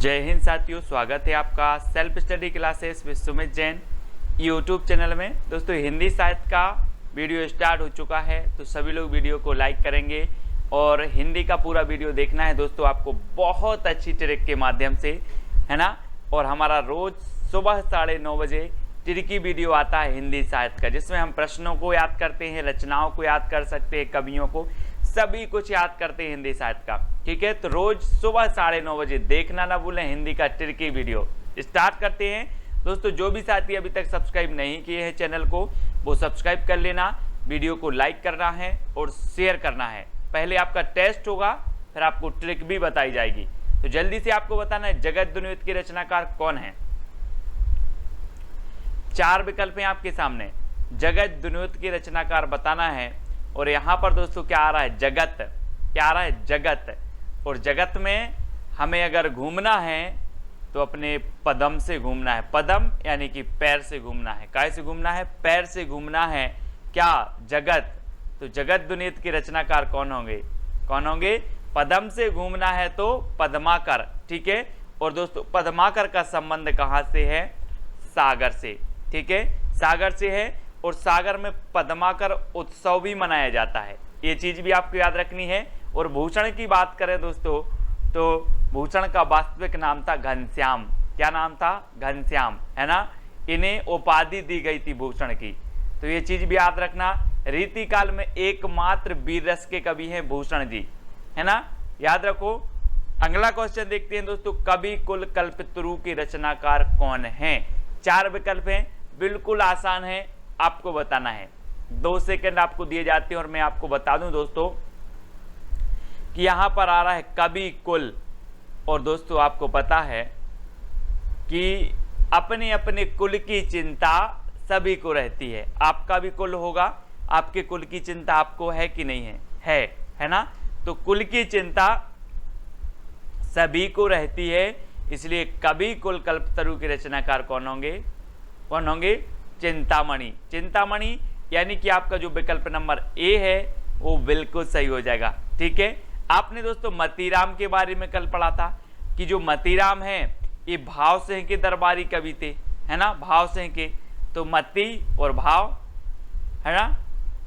जय हिंद साथियों, स्वागत है आपका self study classes with Sumit Jain YouTube channel में। दोस्तों हिंदी साहित्य का वीडियो स्टार्ट हो चुका है, तो सभी लोग वीडियो को लाइक करेंगे और हिंदी का पूरा वीडियो देखना है दोस्तों आपको बहुत अच्छी ट्रिक के माध्यम से, है ना। और हमारा रोज सुबह 9:30 बजे ट्रिकी वीडियो आता है हिंदी साहित्य का, जिसमें हम प्रश्नों को याद करते हैं, रचनाओं को याद कर सकते हैं, कवियों को, सभी कुछ याद करते हैं हिंदी साहित्य का। ठीक है, तो रोज सुबह 9:30 बजे देखना ना भूलें हिंदी का ट्रिकी वीडियो। स्टार्ट करते हैं दोस्तों। जो भी साथी अभी तक सब्सक्राइब नहीं किए हैं चैनल को, वो सब्सक्राइब कर लेना, वीडियो को लाइक करना है और शेयर करना है। पहले आपका टेस्ट होगा, फिर आपको ट्रिक भी बताई जाएगी। तो जल्दी से आपको बताना है जगत दुनियत के रचनाकार कौन है। 4 विकल्प हैं आपके सामने, जगत दुनियत के रचनाकार बताना है। और यहाँ पर दोस्तों क्या आ रहा है, जगत। क्या आ रहा है, जगत। और जगत में हमें अगर घूमना है तो अपने पदम से घूमना है। पदम यानी कि पैर से घूमना है। काय से घूमना है, पैर से घूमना है। क्या, जगत। तो जगत दुनियत के रचनाकार कौन होंगे, कौन होंगे। पदम से घूमना है तो पद्माकर। ठीक है, और दोस्तों पद्माकर का संबंध कहाँ से है, सागर से। ठीक है, सागर से है, और सागर में पद्माकर उत्सव भी मनाया जाता है। ये चीज भी आपको याद रखनी है। और भूषण की बात करें दोस्तों, तो भूषण का वास्तविक नाम था घनश्याम। क्या नाम था, घनश्याम, है ना। इन्हें उपाधि दी गई थी भूषण की, तो ये चीज भी याद रखना। रीति काल में एकमात्र वीर रस के कवि हैं भूषण जी, है ना, याद रखो। अगला क्वेश्चन देखते हैं दोस्तों, कवि कुल कल्पतरु के रचनाकार कौन है। 4 विकल्प हैं, बिल्कुल आसान है, आपको बताना है। 2 सेकंड आपको दिए जाते हैं और मैं आपको बता दूं दोस्तों कि यहां पर आ रहा है कवि कुल। और दोस्तों आपको पता है कि अपने अपने कुल की चिंता सभी को रहती है। आपका भी कुल होगा, आपके कुल की चिंता आपको है कि नहीं है, है ना। तो कुल की चिंता सभी को रहती है, इसलिए कवि कुल कल्पतरु के रचनाकार कौन होंगे, कौन होंगे, चिंतामणि। चिंतामणि यानी कि आपका जो विकल्प नंबर ए है वो बिल्कुल सही हो जाएगा। ठीक है, आपने दोस्तों मतीराम के बारे में कल पढ़ा था कि जो मतीराम है ये भाव सिंह के दरबारी कवि थे, है ना, भाव सिंह के। तो मती और भाव, है ना,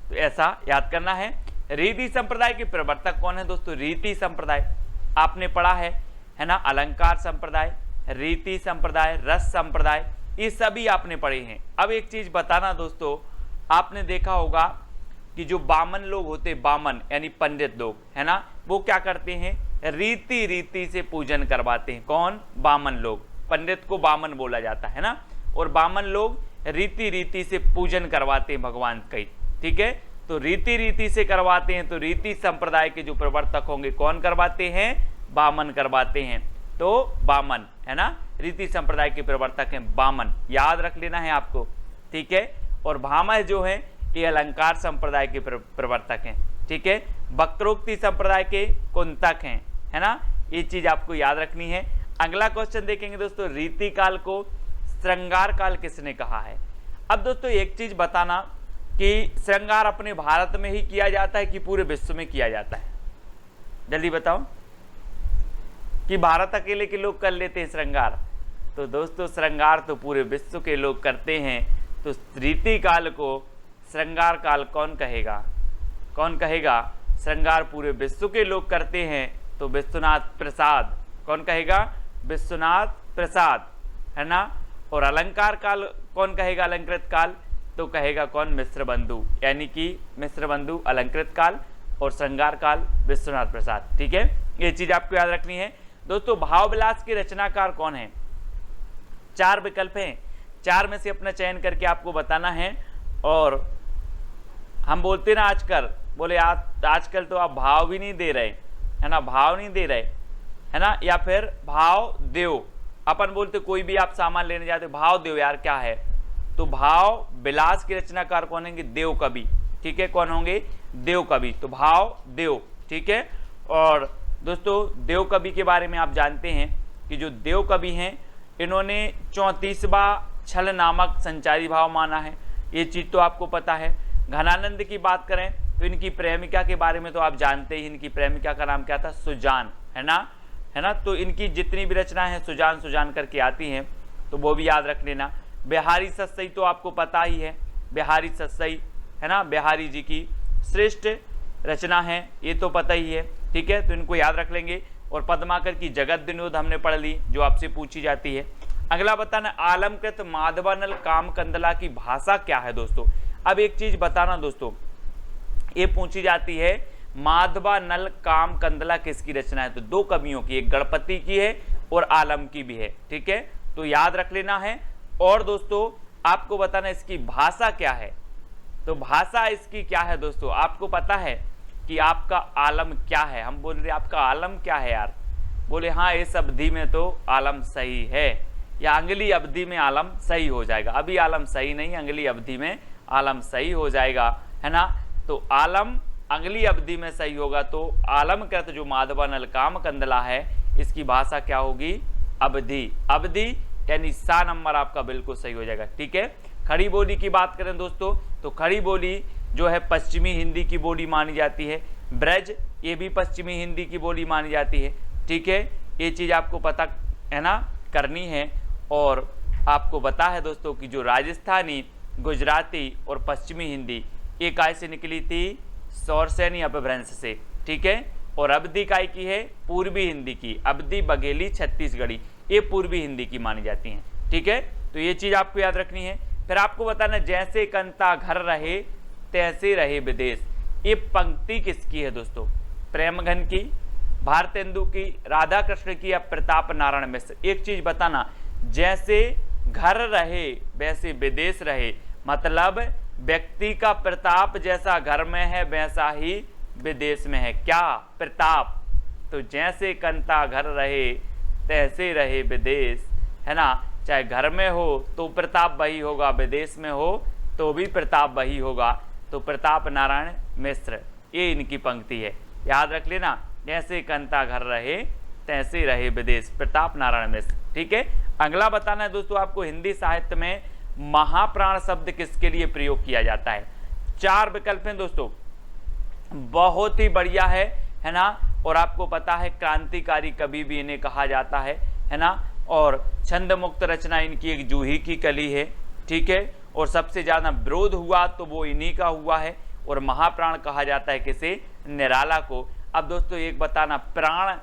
तो ऐसा याद करना है। रीति संप्रदाय के प्रवर्तक कौन है दोस्तों, रीति संप्रदाय आपने पढ़ा है ना। अलंकार संप्रदाय, रीति संप्रदाय, रस संप्रदाय, ये सभी आपने पढ़े हैं। अब एक चीज बताना दोस्तों, आपने देखा होगा कि जो बामन लोग होते, बामन यानी पंडित लोग, है ना, वो क्या करते हैं, रीति से पूजन करवाते हैं। कौन, बामन लोग। पंडित को बामन बोला जाता है ना, और बामन लोग रीति से पूजन करवाते हैं भगवान का। ठीक है, तो रीति से करवाते हैं, तो रीति संप्रदाय के जो प्रवर्तक होंगे कौन करवाते हैं, बामन करवाते हैं। तो बामन, है ना, रीति संप्रदाय के प्रवर्तक हैं बामन, याद रख लेना है आपको। ठीक है, और भामह जो है ये अलंकार संप्रदाय के प्रवर्तक हैं। ठीक है, वक्रोक्ति संप्रदाय के कुंतक हैं, है ना, ये चीज आपको याद रखनी है। अगला क्वेश्चन देखेंगे दोस्तों, रीति काल को श्रृंगार काल किसने कहा है। अब दोस्तों एक चीज बताना कि श्रृंगार अपने भारत में ही किया जाता है कि पूरे विश्व में किया जाता है, जल्दी बताओ। कि भारत अकेले के लोग कर लेते हैं श्रृंगार, तो दोस्तों श्रृंगार तो पूरे विश्व के लोग करते हैं। तो रीति काल को श्रृंगार काल कौन कहेगा, कौन कहेगा, श्रृंगार पूरे विश्व के लोग करते हैं तो विश्वनाथ प्रसाद। कौन कहेगा, विश्वनाथ प्रसाद, है ना। और अलंकार काल कौन कहेगा, अलंकृत काल, तो कहेगा कौन, मिश्र बंधु, यानी कि मिश्र बंधु अलंकृत काल, और श्रृंगार काल विश्वनाथ प्रसाद। ठीक है, ये चीज आपको याद रखनी है दोस्तों। भाव विलास के रचनाकार कौन है। 4 विकल्प हैं, 4 में से अपना चयन करके आपको बताना है। और हम बोलते ना आजकल, बोले आजकल तो आप भाव भी नहीं दे रहे, है ना, भाव नहीं दे रहे, है ना, या फिर भाव देव। अपन बोलते कोई भी आप सामान लेने जाते भाव देव यार क्या है, तो भाव विलास के रचनाकार कौन होंगे, देव कवि। ठीक है, कौन होंगे, देव कवि। तो भाव देव। ठीक है, और दोस्तों देव कवि के बारे में आप जानते हैं कि जो देव कवि हैं इन्होंने 34वां छल नामक संचारी भाव माना है, ये चीज तो आपको पता है। घनानंद की बात करें तो इनकी प्रेमिका के बारे में तो आप जानते ही, इनकी प्रेमिका का नाम क्या था, सुजान, है ना, है ना। तो इनकी जितनी भी रचना है सुजान सुजान करके आती हैं, तो वो भी याद रख लेना। बिहारी सतसई तो आपको पता ही है, बिहारी सतसई है ना, बिहारी जी की श्रेष्ठ रचना है, ये तो पता ही है, ठीक है। तो इनको याद रख लेंगे। और पद्माकर की जगत विनोद हमने पढ़ ली, जो आपसे पूछी जाती है। अगला बताना, आलमकृत माधवानल कामकंदला की भाषा क्या है दोस्तों। अब एक चीज बताना दोस्तों, ये पूछी जाती है माधवानल कामकंदला किसकी रचना है, तो दो कवियों की, एक गणपति की है और आलम की भी है, ठीक है, तो याद रख लेना है। और दोस्तों आपको बताना इसकी भाषा क्या है, तो भाषा इसकी क्या है दोस्तों, आपको पता है कि आपका आलम क्या है। हम बोल रहे आपका आलम क्या है यार, बोले हाँ इस अवधि में तो आलम सही है, या अगली अवधि में आलम सही हो जाएगा। अभी आलम सही नहीं, अगली अवधि में आलम सही हो जाएगा, है ना। तो आलम अगली अवधि में सही होगा, तो आलमकृत जो माधवानल कामकंदला है इसकी भाषा क्या होगी, अवधि। अवधि यानी सा नंबर आपका बिल्कुल सही हो जाएगा, ठीक है। खड़ी बोली की बात करें दोस्तों, तो खड़ी बोली जो है पश्चिमी हिंदी की बोली मानी जाती है। ब्रज ये भी पश्चिमी हिंदी की बोली मानी जाती है, ठीक है। ये चीज़ आपको पता है ना करनी है। और आपको पता है दोस्तों कि जो राजस्थानी, गुजराती और पश्चिमी हिंदी ये काय से निकली थी, सौरसेनी अपभ्रंश से, ठीक है। और अवधि काय की है, पूर्वी हिंदी की, अवधि बघेली छत्तीसगढ़ी, ये पूर्वी हिंदी की मानी जाती हैं, ठीक है। तो ये चीज़ आपको याद रखनी है। फिर आपको बताना, जैसे कंता घर रहे तैसे रहे विदेश, ये पंक्ति किसकी है दोस्तों, प्रेमघन की, भारतेंदु की, राधा कृष्ण की या प्रताप नारायण मिश्र। एक चीज बताना, जैसे घर रहे वैसे विदेश रहे, मतलब व्यक्ति का प्रताप जैसा घर में है वैसा ही विदेश में है, क्या प्रताप। तो जैसे कंता घर रहे तैसे रहे विदेश, है ना। चाहे घर में हो तो प्रताप वही होगा, विदेश में हो तो भी प्रताप वही होगा। तो प्रताप नारायण मिश्र, ये इनकी पंक्ति है, याद रख लेना। जैसे कंता घर रहे तैसे रहे विदेश, प्रताप नारायण मिश्र, ठीक है। अगला बताना है दोस्तों आपको, हिंदी साहित्य में महाप्राण शब्द किसके लिए प्रयोग किया जाता है। चार विकल्प हैं दोस्तों, बहुत ही बढ़िया है ना। और आपको पता है क्रांतिकारी कवि भी इन्हें कहा जाता है ना। और छंद मुक्त रचना इनकी एक जूही की कली है, ठीक है। और सबसे ज्यादा विरोध हुआ तो वो इन्हीं का हुआ है। और महाप्राण कहा जाता है किसे, निराला को। अब दोस्तों एक बताना, प्राण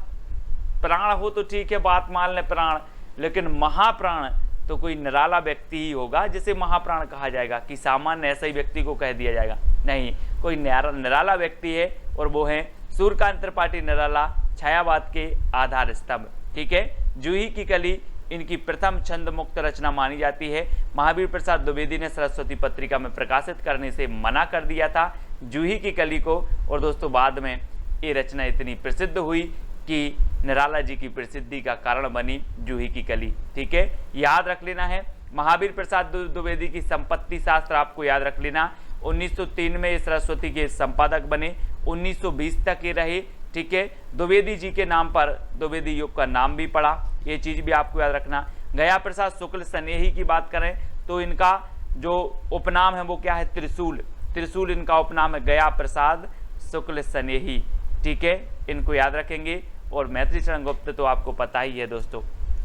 प्राण हो तो ठीक है, बात मान ले प्राण, लेकिन महाप्राण तो कोई निराला व्यक्ति ही होगा जिसे महाप्राण कहा जाएगा, कि सामान्य ऐसे ही व्यक्ति को कह दिया जाएगा, नहीं, कोई निराला व्यक्ति है और वो है सूर्यकांत त्रिपाठी निराला, छायावाद के आधार स्तंभ, ठीक है। जूही की कली इनकी प्रथम छंद मुक्त रचना मानी जाती है। महावीर प्रसाद द्विवेदी ने सरस्वती पत्रिका में प्रकाशित करने से मना कर दिया था जूही की कली को। और दोस्तों बाद में ये रचना इतनी प्रसिद्ध हुई कि निराला जी की प्रसिद्धि का कारण बनी जूही की कली, ठीक है, याद रख लेना है। महावीर प्रसाद द्विवेदी की संपत्ति शास्त्र आपको याद रख लेना। 1903 में सरस्वती के संपादक बने, 1920 तक ये रहे, ठीक है। द्विवेदी जी के नाम पर द्विवेदी युग का नाम भी पड़ा, ये चीज भी आपको याद रखना। गया प्रसाद शुक्ल स्नेही की बात करें तो इनका जो उपनाम है वो क्या है, त्रिशूल। त्रिशूल इनका उपनाम है, गया प्रसाद शुक्ल स्नेही, ठीक है, इनको याद रखेंगे। और मैथिली शरण गुप्त तो आपको पता ही है दोस्तों,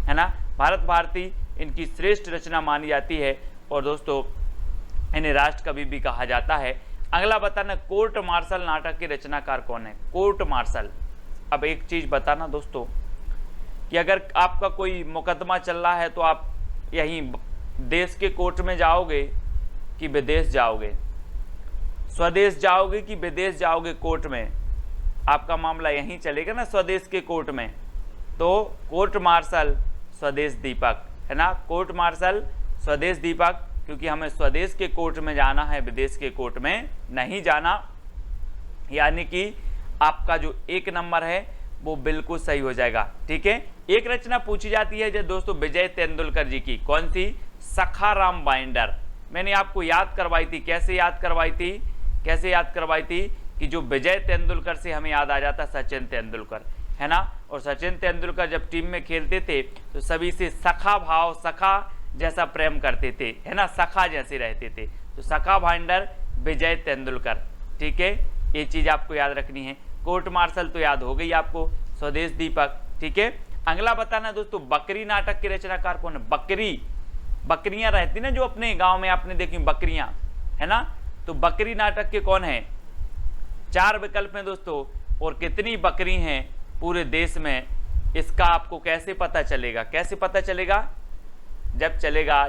है ना। भारत भारती इनकी श्रेष्ठ रचना मानी जाती है और दोस्तों इन्हें राष्ट्र कवि भी कहा जाता है। अगला बताना, कोर्ट मार्शल नाटक के रचनाकार कौन है, कोर्ट मार्शल। अब एक चीज बताना दोस्तों कि अगर आपका कोई मुकदमा चल रहा है तो आप यहीं देश के कोर्ट में जाओगे कि विदेश जाओगे, स्वदेश जाओगे कि विदेश जाओगे, कोर्ट में आपका मामला यहीं चलेगा ना, स्वदेश के कोर्ट में। तो कोर्ट मार्शल स्वदेश दीपक, है ना, कोर्ट मार्शल स्वदेश दीपक, क्योंकि हमें स्वदेश के कोर्ट में जाना है, विदेश के कोर्ट में नहीं जाना। यानी कि आपका जो एक नंबर है वो बिल्कुल सही हो जाएगा, ठीक है। एक रचना पूछी जाती है जो दोस्तों विजय तेंदुलकर जी की, कौन सी, सखाराम बाइंडर। मैंने आपको याद करवाई थी, कैसे याद करवाई थी, कैसे याद करवाई थी कि जो विजय तेंदुलकर से हमें याद आ जाता सचिन तेंदुलकर, है ना। और सचिन तेंदुलकर जब टीम में खेलते थे तो सभी से सखा भाव, सखा जैसा प्रेम करते थे, है ना, सखा जैसे रहते थे। तो सखा भाइंडर विजय तेंदुलकर, ठीक है, ये चीज आपको याद रखनी है। कोर्ट मार्शल तो याद हो गई आपको, स्वदेश दीपक, ठीक है। अगला बताना दोस्तों, बकरी नाटक के रचनाकार कौन है? बकरियां रहती ना जो अपने गांव में आपने देखी बकरियां, है ना, तो बकरी नाटक के कौन है? 4 विकल्प हैं दोस्तों। और कितनी बकरी हैं पूरे देश में, इसका आपको कैसे पता चलेगा? कैसे पता चलेगा?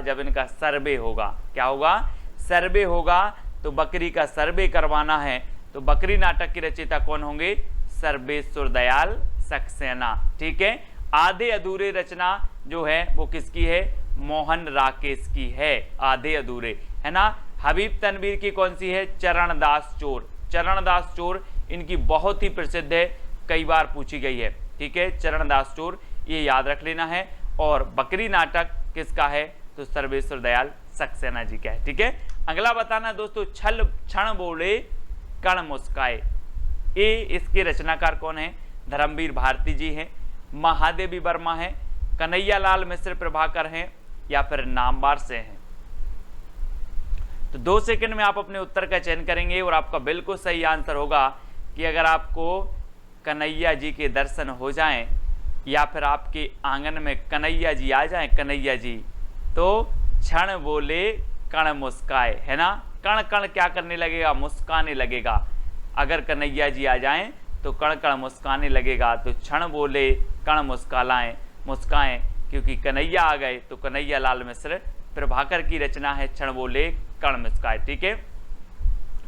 जब इनका सर्वे होगा। क्या होगा? सर्वे होगा। तो बकरी का सर्वे करवाना है, तो बकरी नाटक की रचयिता कौन होंगे? सर्वेश्वर दयाल सक्सेना। ठीक है। आधे अधूरे रचना जो है वो किसकी है? मोहन राकेश की है, आधे अधूरे, है ना। हबीब तनवीर की कौन सी है? चरणदास चोर। चरणदास चोर इनकी बहुत ही प्रसिद्ध है, कई बार पूछी गई है। ठीक है, चरणदास चोर, ये याद रख लेना है। और बकरी नाटक किसका है? तो सर्वेश्वर दयाल सक्सेना जी का है। ठीक है। अगला बताना दोस्तों, छल क्षण बोले कण मुस्काए, ये इसके रचनाकार कौन है? धर्मवीर भारती जी हैं, महादेवी वर्मा है, कन्हैयालाल मिश्र प्रभाकर हैं, या फिर नामवार से हैं। तो 2 सेकंड में आप अपने उत्तर का चयन करेंगे और आपका बिल्कुल सही आंसर होगा कि अगर आपको कन्हैया जी के दर्शन हो जाएं या फिर आपके आंगन में कन्हैया जी आ जाएं, कन्हैया जी, तो क्षण बोले कण मुस्काए, है ना। कण कण क्या करने लगेगा? मुस्काने लगेगा। अगर कन्हैया जी आ जाएं तो कण कण मुस्काने लगेगा। तो क्षण बोले कण मुस्काएं, क्योंकि कन्हैया आ गए। तो कन्हैयालाल मिश्र प्रभाकर की रचना है क्षण बोले कण मुस्काए। ठीक है।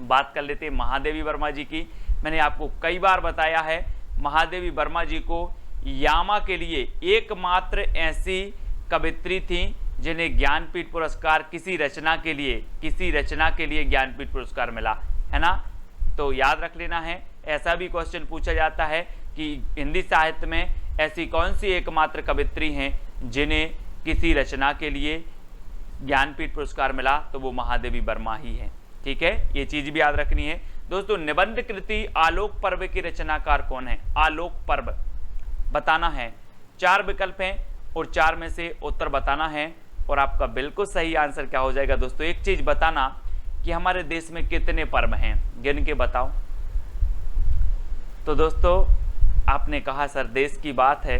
बात कर लेते हैं महादेवी वर्मा जी की। मैंने आपको कई बार बताया है, महादेवी वर्मा जी को यामा के लिए एकमात्र ऐसी कवित्री थी जिन्हें ज्ञानपीठ पुरस्कार किसी रचना के लिए ज्ञानपीठ पुरस्कार मिला, है ना। तो याद रख लेना है। ऐसा भी क्वेश्चन पूछा जाता है कि हिंदी साहित्य में ऐसी कौन सी एकमात्र कवित्री हैं जिन्हें किसी रचना के लिए ज्ञानपीठ पुरस्कार मिला, तो वो महादेवी वर्मा ही है। ठीक है, ये चीज भी याद रखनी है दोस्तों। निबंध कृति आलोक पर्व के रचनाकार कौन है? आलोक पर्व बताना है। 4 विकल्प हैं और 4 में से उत्तर बताना है और आपका बिल्कुल सही आंसर क्या हो जाएगा दोस्तों? एक चीज बताना कि हमारे देश में कितने पर्व हैं, गिन के बताओ। तो दोस्तों आपने कहा सर देश की बात है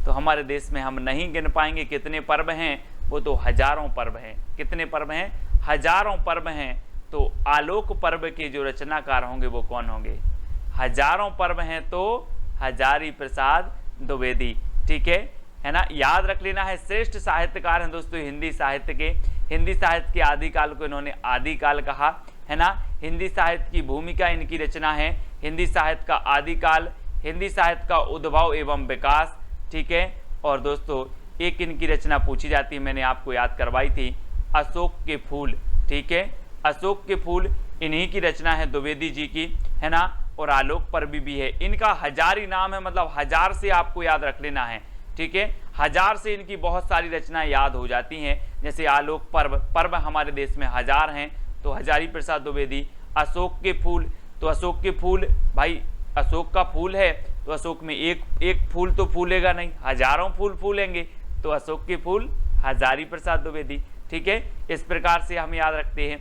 तो हमारे देश में हम नहीं गिन पाएंगे कितने पर्व हैं, वो तो हजारों पर्व हैं। कितने पर्व हैं? हजारों पर्व हैं। तो आलोक पर्व के जो रचनाकार होंगे वो कौन होंगे? हजारों पर्व हैं तो हजारी प्रसाद द्विवेदी। ठीक है ना। याद रख लेना है। श्रेष्ठ साहित्यकार हैं दोस्तों हिंदी साहित्य के। हिंदी साहित्य के आदिकाल को इन्होंने आदिकाल कहा, है ना। हिंदी साहित्य की भूमिका इनकी रचना है हिंदी साहित्य का आदिकाल, हिंदी साहित्य का उद्भव एवं विकास। ठीक है। और दोस्तों एक इनकी रचना पूछी जाती है, मैंने आपको याद करवाई थी, अशोक के फूल। ठीक है, अशोक के फूल इन्हीं की रचना है, द्विवेदी जी की, है ना। और आलोक पर्व भी है। इनका हजारी नाम है, मतलब 1000 से आपको याद रख लेना है। ठीक है, 1000 से इनकी बहुत सारी रचनाएं याद हो जाती हैं। जैसे आलोक पर्व हमारे देश में 1000 हैं, तो हजारी प्रसाद द्विवेदी। अशोक के फूल, तो अशोक के फूल, भाई अशोक का फूल है तो अशोक में एक फूल तो फूलेगा नहीं, हजारों फूल फूलेंगे, तो अशोक के फूल हजारी प्रसाद द्विवेदी। ठीक है, इस प्रकार से हम याद रखते हैं,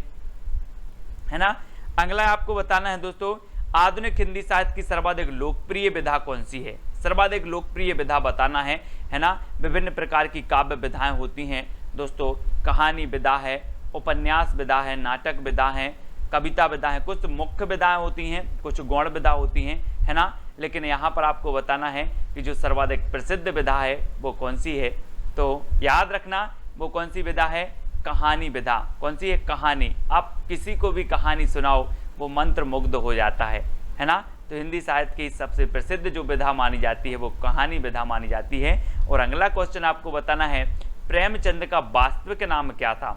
है ना। अगला आपको बताना है दोस्तों, आधुनिक हिंदी साहित्य की सर्वाधिक लोकप्रिय विधा कौन सी है? सर्वाधिक लोकप्रिय विधा बताना है ना। विभिन्न प्रकार की काव्य विधाएं होती हैं दोस्तों। कहानी विधा है, उपन्यास विधा है, नाटक विधा है, कविता विधा है। कुछ मुख्य विधाएं होती हैं, कुछ गौण विधा होती हैं, है ना। लेकिन यहाँ पर आपको बताना है कि जो सर्वाधिक प्रसिद्ध विधा है वो कौन सी है। तो याद रखना वो कौन सी विधा है? कहानी विधा। कौन सी है? कहानी। आप किसी को भी कहानी सुनाओ वो मंत्र मुग्ध हो जाता है ना। तो हिंदी साहित्य की सबसे प्रसिद्ध जो विधा मानी जाती है वो कहानी विधा मानी जाती है। और अगला क्वेश्चन आपको बताना है, प्रेमचंद का वास्तविक नाम क्या था?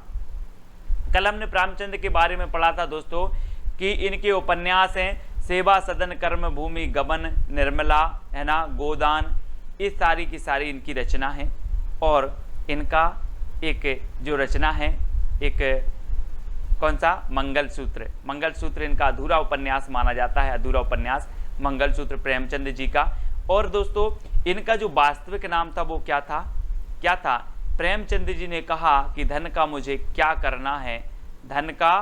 कल हमने प्रेमचंद के बारे में पढ़ा था दोस्तों कि इनके उपन्यास हैं सेवा सदन, कर्म भूमि, गबन, निर्मला, है ना, गोदान, इस सारी की सारी इनकी रचना है। और इनका एक जो रचना है, एक कौन सा? मंगलसूत्र। मंगलसूत्र इनका अधूरा उपन्यास माना जाता है, अधूरा उपन्यास मंगलसूत्र प्रेमचंद जी का। और दोस्तों इनका जो वास्तविक नाम था वो क्या था? क्या था? प्रेमचंद जी ने कहा कि धन का मुझे क्या करना है, धन का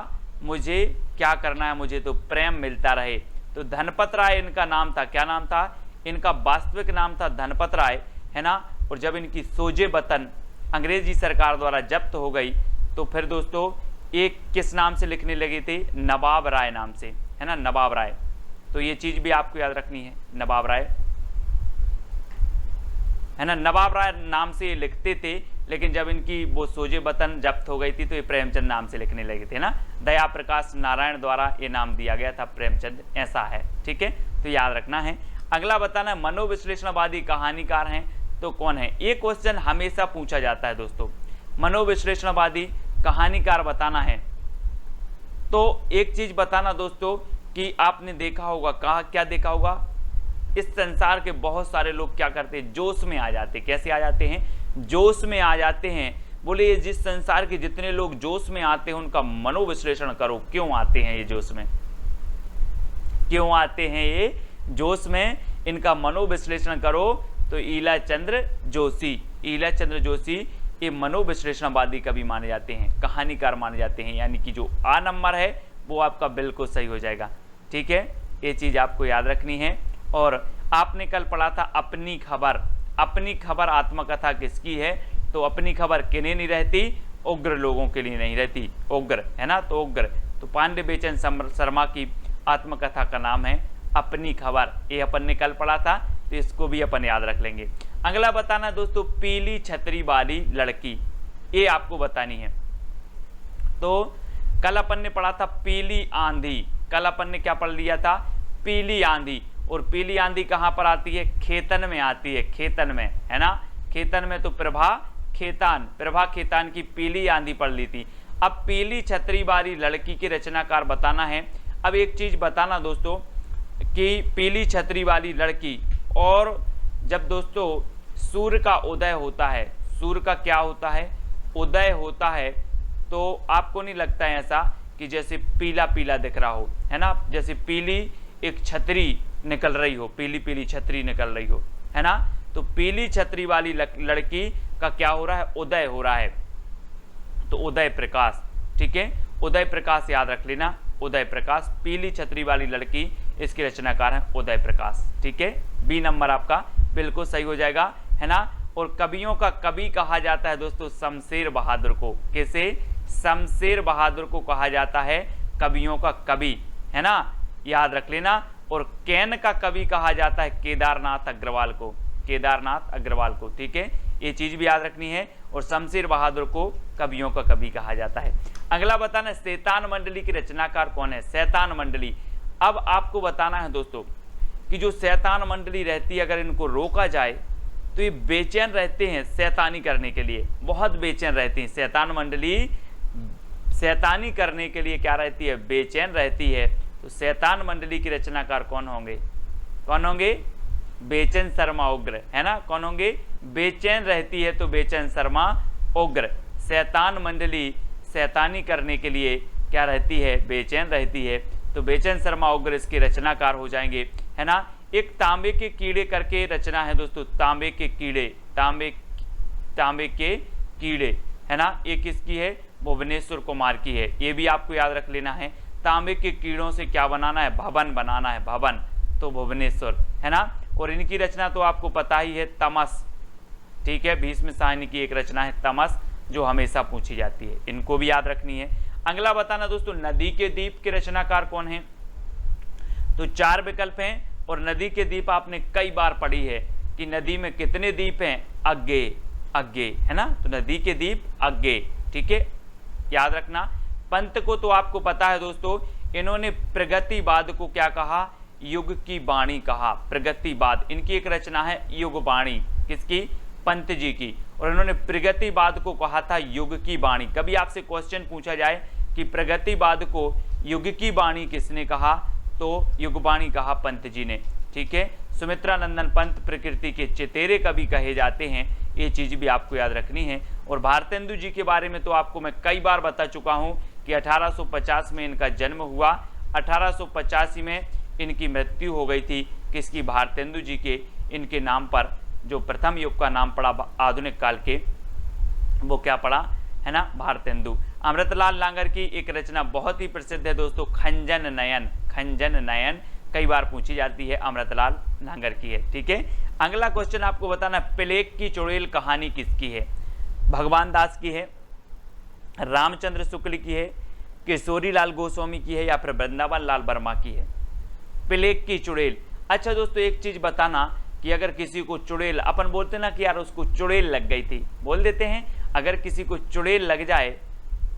मुझे क्या करना है, मुझे तो प्रेम मिलता रहे। तो धनपत राय इनका नाम था। क्या नाम था? इनका वास्तविक नाम था धनपत राय, है ना। और जब इनकी सोजे वतन अंग्रेजी सरकार द्वारा जब्त हो गई तो फिर दोस्तों एक किस नाम से लिखने लगे थे, नवाब राय नाम से, है ना, नवाब राय। तो ये चीज भी आपको याद रखनी है, नवाब राय, है ना, नवाब राय नाम से ये लिखते थे, लेकिन जब इनकी वो सोजे वतन जब्त हो गई थी तो ये प्रेमचंद नाम से लिखने लगे थे ना। दया प्रकाश नारायण द्वारा ये नाम दिया गया था प्रेमचंद, ऐसा है, ठीक है, तो याद रखना है। अगला बताना है मनोविश्लेषणवादी कहानीकार हैं तो कौन है। ये क्वेश्चन हमेशा पूछा जाता है दोस्तों, मनोविश्लेषणवादी कहानीकार बताना है। तो एक चीज बताना दोस्तों कि आपने देखा होगा, कहा क्या देखा होगा, इस संसार के बहुत सारे लोग क्या करते हैं, जोश में आ जाते हैं। कैसे आ जाते हैं, जोश में आ जाते हैं। बोले ये जिस संसार के जितने लोग जोश में आते हैं उनका मनोविश्लेषण करो, क्यों आते हैं ये जोश में, क्यों आते हैं ये जोश में, इनका मनोविश्लेषण करो। तो ईला चंद्र जोशी, ईला चंद्र जोशी ये मनोविश्लेषणवादी कवि माने जाते हैं, कहानीकार माने जाते हैं, यानी कि जो आ नंबर है वो आपका बिल्कुल सही हो जाएगा, ठीक है, ये चीज आपको याद रखनी है। और आपने कल पढ़ा था अपनी खबर, अपनी खबर आत्मकथा किसकी है, तो अपनी खबर किन्हें नहीं रहती, उग्र लोगों के लिए नहीं रहती, उग्र, है ना, तो उग्र, तो पांडे बेचन शर्मा की आत्मकथा का नाम है अपनी खबर, ये अपन ने कल पढ़ा था, तो इसको भी अपन याद रख लेंगे। अगला बताना दोस्तों पीली छतरी वाली लड़की, ये आपको बतानी है। तो कल अपन ने पढ़ा था पीली आंधी, कल अपन ने क्या पढ़ लिया था, पीली आंधी। और पीली आंधी कहां पर आती है, खेतन में आती है, खेतन में, है ना, खेतन में। तो प्रभा खेतान, प्रभा खेतान की पीली आंधी पढ़ ली थी। अब पीली छतरी वाली लड़की के रचनाकार बताना है। अब एक चीज बताना दोस्तों कि पीली छतरी वाली लड़की, और जब दोस्तों सूर्य का उदय होता है, सूर्य का क्या होता है, उदय होता है, तो आपको नहीं लगता है ऐसा कि जैसे पीला पीला दिख रहा हो, है ना, जैसे पीली एक छतरी निकल रही हो, पीली पीली छतरी निकल रही हो, है ना। तो पीली छतरी वाली लड़की का क्या हो रहा है, उदय हो रहा है, तो उदय प्रकाश, ठीक है, उदय प्रकाश याद रख लेना, उदय प्रकाश, पीली छतरी वाली लड़की, इसके रचनाकार है उदय प्रकाश, ठीक है, बी नंबर आपका बिल्कुल सही हो जाएगा, है ना। और कवियों का कवि कहा जाता है दोस्तों शमशेर बहादुर को, कैसे, शमशेर बहादुर को कहा जाता है कवियों का कवि, है ना, याद रख लेना। और कैन का कवि कहा जाता है केदारनाथ अग्रवाल को, केदारनाथ अग्रवाल को, ठीक है, ये चीज भी याद रखनी है। और शमशेर बहादुर को कवियों का कवि कहा जाता है। अगला बताना शैतान मंडली की रचनाकार कौन है, शैतान मंडली। अब आपको बताना है दोस्तों कि जो शैतान मंडली रहती है, अगर इनको रोका जाए तो ये बेचैन रहते हैं शैतानी करने के लिए, बहुत बेचैन रहती हैं। शैतान मंडली शैतानी करने के लिए क्या रहती है, बेचैन रहती है। तो शैतान मंडली की रचनाकार कौन होंगे, कौन होंगे, बेचैन शर्मा उग्र, है ना, कौन होंगे, बेचैन रहती है तो बेचैन शर्मा उग्र। शैतान मंडली शैतानी करने के लिए क्या रहती है, बेचैन रहती है, तो बेचैन शर्मा उग्र इसके रचनाकार हो जाएंगे, है ना। एक तांबे के कीड़े करके रचना है दोस्तों, तांबे के कीड़े, तांबे के कीड़े, है ना, ये किसकी है, भुवनेश्वर कुमार की है, ये भी आपको याद रख लेना है। तांबे के कीड़ों से क्या बनाना है, भवन बनाना है, भवन, तो भुवनेश्वर, है ना। और इनकी रचना तो आपको पता ही है, तमस, ठीक है, भीष्म साहनी की एक रचना है तमस, जो हमेशा पूछी जाती है, इनको भी याद रखनी है। अगला बताना दोस्तों नदी के द्वीप के रचनाकार कौन है, तो 4 विकल्प हैं। और नदी के द्वीप आपने कई बार पढ़ी है कि नदी में कितने द्वीप हैं, अग्गे, अग्गे, है ना, तो नदी के द्वीप अग्गे, ठीक है, याद रखना। पंत को तो आपको पता है दोस्तों, इन्होंने प्रगतिवाद को क्या कहा, युग की वाणी कहा, प्रगतिवाद, इनकी एक रचना है युग वाणी, किसकी, पंत जी की। और इन्होंने प्रगतिवाद को कहा था युग की वाणी। कभी आपसे क्वेश्चन पूछा जाए कि प्रगतिवाद को युग की वाणी किसने कहा, तो युगवाणी कहा पंत जी ने, ठीक है। सुमित्रा नंदन पंत प्रकृति के चेतेरे कवि कहे जाते हैं, ये चीज भी आपको याद रखनी है। और भारतेंदु जी के बारे में तो आपको मैं कई बार बता चुका हूं कि 1850 में इनका जन्म हुआ, 1885 में इनकी मृत्यु हो गई थी, किसकी, भारतेंदु जी के, इनके नाम पर जो प्रथम युग का नाम पड़ा आधुनिक काल के, वो क्या पड़ा, है ना, भारतेंदु। अमृतलाल लांगर की एक रचना बहुत ही प्रसिद्ध है दोस्तों, खंजन नयन, खंजन नयन, कई बार पूछी जाती है अमृतलाल नांगर की है। ठीक है, अगला क्वेश्चन आपको बताना, प्लेग की चुड़ैल कहानी किसकी है? भगवान दास की है, रामचंद्र शुक्ल की है, किशोरी लाल गोस्वामी की है, या फिर वृंदावन लाल वर्मा की है? प्लेग की चुड़ैल। अच्छा दोस्तों, एक चीज बताना कि अगर किसी को चुड़ैल, अपन बोलते ना कि यार उसको चुड़ैल लग गई थी, बोल देते हैं, अगर किसी को चुड़ैल लग जाए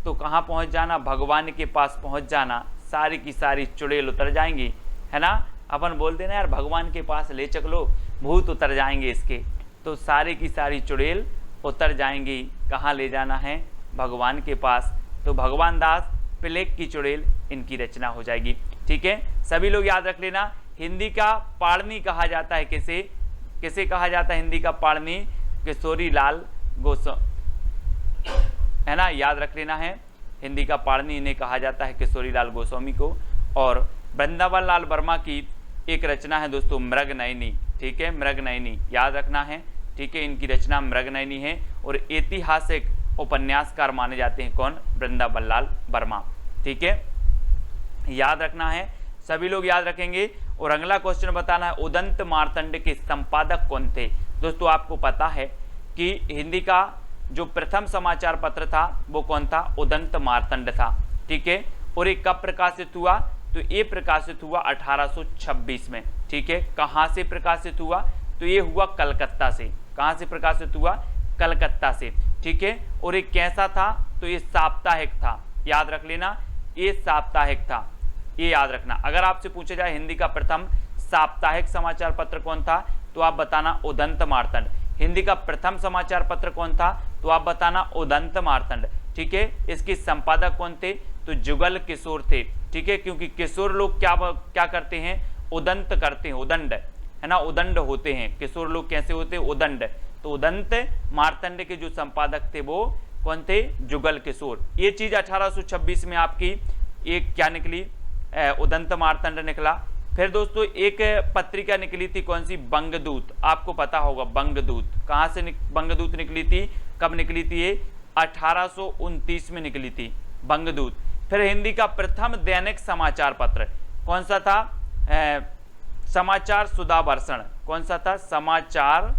तो कहाँ पहुँच जाना? भगवान के पास पहुँच जाना, सारी की सारी चुड़ैल उतर जाएंगी, है ना। अपन बोलते ना यार भगवान के पास ले चलो, भूत उतर जाएंगे इसके, तो सारी की सारी चुड़ैल उतर जाएंगी। कहाँ ले जाना है? भगवान के पास। तो भगवान दास, प्लेग की चुड़ैल इनकी रचना हो जाएगी। ठीक है, सभी लोग याद रख लेना, हिंदी का पाणिनि कहा जाता है किसे? किसे कहा जाता है हिंदी का पाणिनि? किशोरी लाल गोस्वामी, है ना, याद रख लेना है, हिंदी का पाणिनि इन्हें कहा जाता है, किशोरी लाल गोस्वामी को। और वृंदावन लाल वर्मा की एक रचना है दोस्तों, मृगनयनी। ठीक है, मृगनयनी याद रखना है। ठीक है, इनकी रचना मृगनयनी है और ऐतिहासिक उपन्यासकार माने जाते हैं कौन? वृंदावन लाल वर्मा। ठीक है, याद रखना है, सभी लोग याद रखेंगे। और अगला क्वेश्चन बताना है, उदंत मार्तंड के संपादक कौन थे? दोस्तों आपको पता है कि हिंदी का जो प्रथम समाचार पत्र था वो कौन था? उदंत मार्तंड था। ठीक है, और ये कब प्रकाशित हुआ? तो ये प्रकाशित हुआ 1826 में। ठीक है, कहाँ से प्रकाशित हुआ? तो ये हुआ कलकत्ता से। कहाँ से प्रकाशित हुआ? कलकत्ता से। ठीक है, और ये कैसा था? तो ये साप्ताहिक था, याद रख लेना, ये साप्ताहिक था, ये याद रखना। अगर आपसे पूछा जाए हिंदी का प्रथम साप्ताहिक समाचार पत्र कौन था, तो आप बताना उदंत मार्तंड। हिंदी का प्रथम समाचार पत्र कौन था, तो आप बताना उदंत मार्तंड। ठीक है, इसके संपादक कौन थे? तो जुगल किशोर थे। ठीक है, क्योंकि किशोर लोग क्या करते हैं? उदंत करते हैं, उदंड, है ना, उदंड होते हैं। किशोर लोग कैसे होते हैं? उदंड। तो उदंत मार्तंड के जो संपादक थे वो कौन थे? जुगल किशोर। ये चीज 1826 में आपकी एक क्या निकली? उदंत मार्तंड निकला। फिर दोस्तों एक पत्रिका निकली थी, कौन सी? बंगदूत। आपको पता होगा बंगदूत। कहाँ से बंगदूत निकली थी? कब निकली थी ये? 1829 में निकली थी बंगदूत। फिर हिंदी का प्रथम दैनिक समाचार पत्र कौन सा था? समाचार सुधावर्षण। कौन सा था? समाचार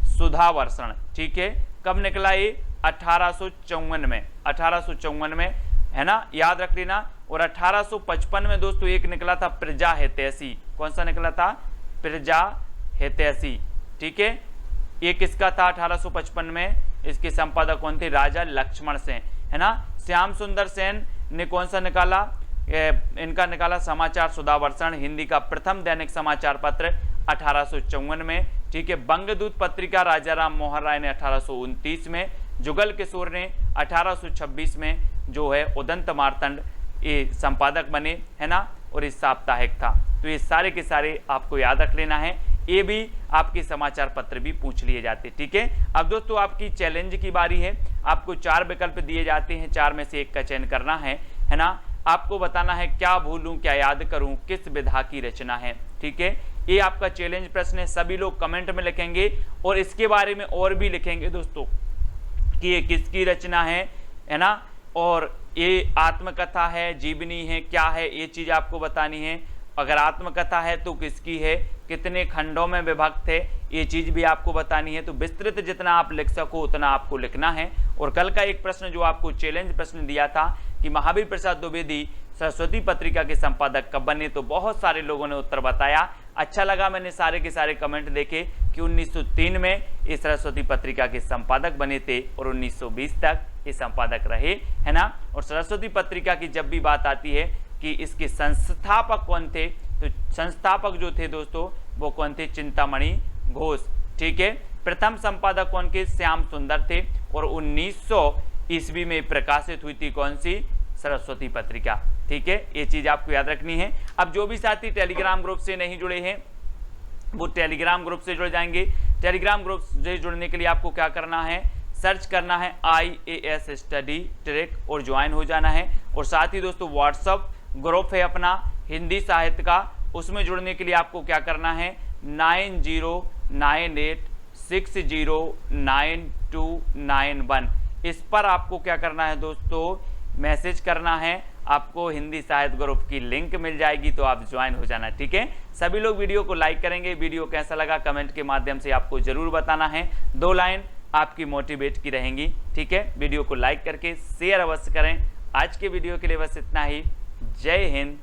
सुधावर्षण। ठीक है, कब निकला ये? 1854 में। 1854 में, है ना, याद रख लेना। और 1855 में दोस्तों एक निकला था प्रजा हितैषी। कौन सा निकला था? प्रजा हितैषी। ठीक है, ये किसका था? 1855 में इसके संपादक कौन थे? राजा लक्ष्मण सेन, है ना। श्याम सुंदर सेन ने कौन सा निकाला? इनका निकाला समाचार सुधावर्षण, हिंदी का प्रथम दैनिक समाचार पत्र 1854 में। ठीक है, बंगदूत पत्रिका राजाराम मोहन राय ने 1829 में, जुगल किशोर ने 1826 में जो है उदंत मार्तंड ये संपादक बने, है ना, और इस साप्ताहिक था। तो ये सारे के सारे आपको याद रख लेना है, ये भी आपके समाचार पत्र भी पूछ लिए जाते। ठीक है, अब दोस्तों आपकी चैलेंज की बारी है। आपको 4 विकल्प दिए जाते हैं, 4 में से एक का चयन करना है ना। आपको बताना है क्या भूलूं क्या याद करूं, किस विधा की रचना है। ठीक है, ये आपका चैलेंज प्रश्न है। सभी लोग कमेंट में लिखेंगे और इसके बारे में और भी लिखेंगे दोस्तों कि ये किसकी रचना है ना, और ये आत्मकथा है, जीवनी है, क्या है, ये चीज आपको बतानी है। अगर आत्मकथा है तो किसकी है, कितने खंडों में विभक्त है, ये चीज भी आपको बतानी है। तो विस्तृत जितना आप लिख सको उतना आपको लिखना है। और कल का एक प्रश्न जो आपको चैलेंज प्रश्न दिया था कि महावीर प्रसाद द्विवेदी सरस्वती पत्रिका के संपादक कब बने, तो बहुत सारे लोगों ने उत्तर बताया। अच्छा लगा, मैंने सारे के सारे कमेंट देखे कि 1903 में ये सरस्वती पत्रिका के संपादक बने थे और 1920 तक ये संपादक रहे, है ना। और सरस्वती पत्रिका की जब भी बात आती है कि इसके संस्थापक कौन थे, तो संस्थापक जो थे दोस्तों वो कौन थे? चिंतामणि घोष। ठीक है, प्रथम संपादक कौन के? श्याम सुंदर थे। और 1900 ईस्वी में प्रकाशित हुई थी कौन सी? सरस्वती पत्रिका। ठीक है, ये चीज आपको याद रखनी है। अब जो भी साथी टेलीग्राम ग्रुप से नहीं जुड़े हैं वो टेलीग्राम ग्रुप से जुड़ जाएंगे। टेलीग्राम ग्रुप से जुड़ने के लिए आपको क्या करना है? सर्च करना है IAS स्टडी ट्रैक और ज्वाइन हो जाना है। और साथ ही दोस्तों व्हाट्सअप ग्रुप है अपना हिंदी साहित्य का, उसमें जुड़ने के लिए आपको क्या करना है? 9098609291 इस पर आपको क्या करना है दोस्तों? मैसेज करना है आपको हिंदी साहित्य ग्रुप की लिंक मिल जाएगी, तो आप ज्वाइन हो जाना, ठीक है। सभी लोग वीडियो को लाइक करेंगे। वीडियो कैसा लगा कमेंट के माध्यम से आपको जरूर बताना है। 2 लाइन आपकी मोटिवेट की रहेंगी, ठीक है। वीडियो को लाइक करके शेयर अवश्य करें। आज के वीडियो के लिए बस इतना ही। जय हिंद।